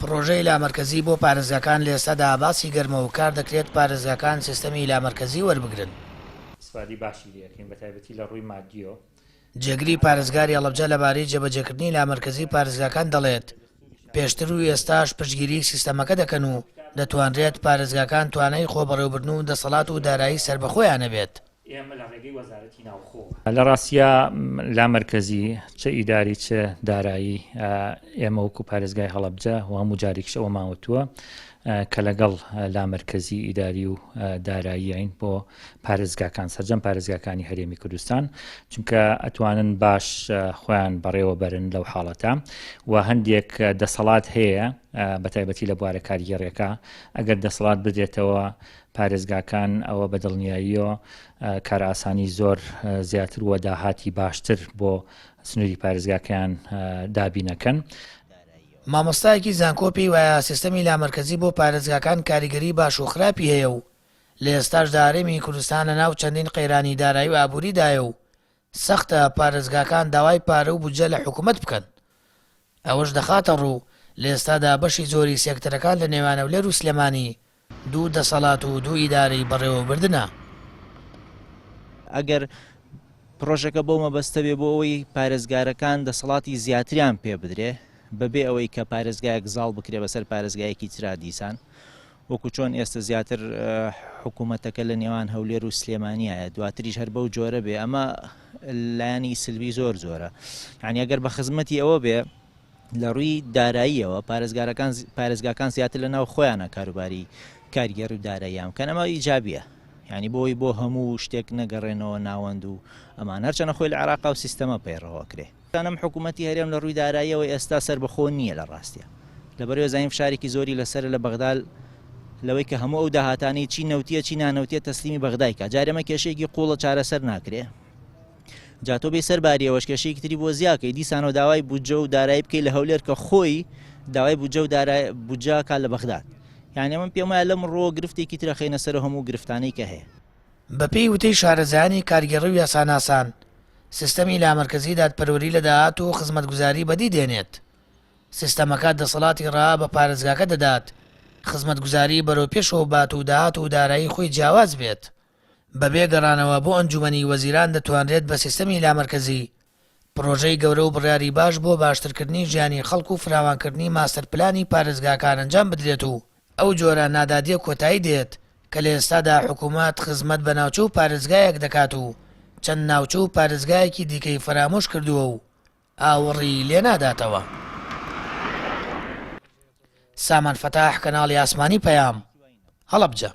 پرۆژەی لامەرکەزی بۆ پارێزگاکان لە ئێستادا باسی گەرمە و کار دەکرێت پارێزگاکان سیستەمی لامەرکەزی وەربگرن. استفادی باشی لێکین بە تایبەتی لە ڕووی مادیۆ. جێگری پارێزگاری هەڵەبجە لەبارەی جێبەجێکردنی لامەرکەزی پارێزگاکان دەڵێت پێشتر و ئێستاش پشتگیری سیستەمەکە دەکەن و دەتوانرێت پارێزگاکان توانای خۆبەڕێوەبردن و دەسەڵات و دارایی سەربەخۆیان هەبێت. ئێمە لە ڕێگەی وەزارەتی ناوخۆ لە ڕاستیە لامەرکەزی چه ئیداری چه دارایی ئێمە وەکو پارێزگای هەڵەبجە و هەموو جارێکشەوە ماوەتووە کە لەگەڵ لامەرکەزی ئیداری و داراییین بۆ پارێزگاکان سەرجەم پارێزگاکانی هەرێمی کوردستان چونکە ئەتوانن باش خۆیان بەڕێوە بەرن لەو حاڵەتە و هەندێک دەسەڵات هەیە بە تایبەتی لە بوارە کاریگەڕێکە ئەگەر دەسەڵات بدرێتەوە پارێزگاکان ئەوە بەدڵنیاییەوە کار ئاسانی زۆر زیاتر وە داهاتی باشتر بۆ سنووری پارێزگاکەیان دابینەکەن. مامۆستایەکی زانکۆپی وایە سیستەمی لامەرکەزی بۆ پارێزگاکان کاریگەری باش و خراپی هەیە و لە ئێستاشدا هەرێمی کوردستان لە ناو چەندین قەیرانی دارایی و ئابووریدایە و سەختە پارێزگاکان داوای پارە و بودجە لە حکوومەت بکەن. ئەوەش دەخاتە ڕوو لە ئێستادا بەشی زۆری سێکتەرەکان لە نێوانەولێر و سلێمانی دوو دەسەڵات و دوو ئیدارەی بەڕێوەبردنە. ئەگەر پرۆژەکە بۆ مەبەستە بێ بۆ ئەوەی پارێزگارەکان دەسەڵاتی زیاتریان پێ بدرێ بەبێ ئەوەی کە پارێزگایەک زاڵ بکرێ بەسەر پارێزگایەکی ترا دیسان وەکو چۆن ئێستا زیاتر حکوومەتەکە لە نێوان هەولێر و سلێمانیایە دواتریش هەر بەو جۆرە بێ ئەمە لایانی سلبی زۆر زۆرە. یعنی ئەگەر بە خزمەتی ئەوە بێ لە ڕووی داراییەوە پارێزگاکان زیاتر لە ناو خۆیانە کاروباری کاریگەر و داراییان بکەن ئەمە ئیجابیە. یعنی بۆی بۆ هەموو شتێک نەگەڕێنەوە ناوەند و ئەمان هەرچەنە خۆی لە عێراقا و سیستەمە پەیڕەوە کرێ. ئەم حکوومەتی هەرێم لە ڕووی داراییەوە ئێستا سەربەخۆ نییە لە ڕاستیە لەبەرەوە زانیم فشارێکی زۆری لەسەر لە بەغداد لەوەی کە هەموو ئەو داهاتانی چی نەوتیە چی نانەوتیە تەسلیمی بەغدایکە جارێمە کێشەیەکی قوڵە چارەسەر ناکرێ جاتۆ بێ سەرباریەوەش کێشەیەکی تری بۆ زیاکەی دیسانەوە داوای بودجە و دارایی بکەی لە هەولێر کە خۆی داوای بودجە و بودجە کات لە بەغداد. یعنی من پێم وایە لەم ڕۆ گرفتێکی ترە خەینە سەر هەموو گرفتانەی کە هەیە. بەپێی وتەی شارەزایانی کارگەڕی و یاساناسان سیستەمی لامەرکەزی دادپەروەری لە داهات و خزمەتگوزاری بەدی دێنێت. سیستەمەکە دەسەڵاتی ڕا بە پارێزگاکە دەدات خزمەتگوزاری بەرەو پێشەوە بات و داهات و دارایی خۆی جیاواز بێت. بەبێ گەڕانەوە بۆ ئەنجومەنی وەزیران دەتوانرێت بە سیستەمی لامەرکەزی پرۆژەی گەورە و بڕیاری باش بۆ باشترکردنی ژیانی خەڵک و فراوانکردنی ماستەرپلانی پارێزگاکان ئەنجام بدرێت و ئەو جۆرە نادادیە کۆتایی دێت کە لە ئێستادا حکوومەت خزمەت بە ناوچە و پارێزگایەک دەکات و چەند ناوچە و پارێزگایەکی دیکەی فرامۆش کردووە و ئاوەڕی لێ ناداتەوە. سامان فەتاح کەناڵی ئاسمانی پەیام هەڵەبجە.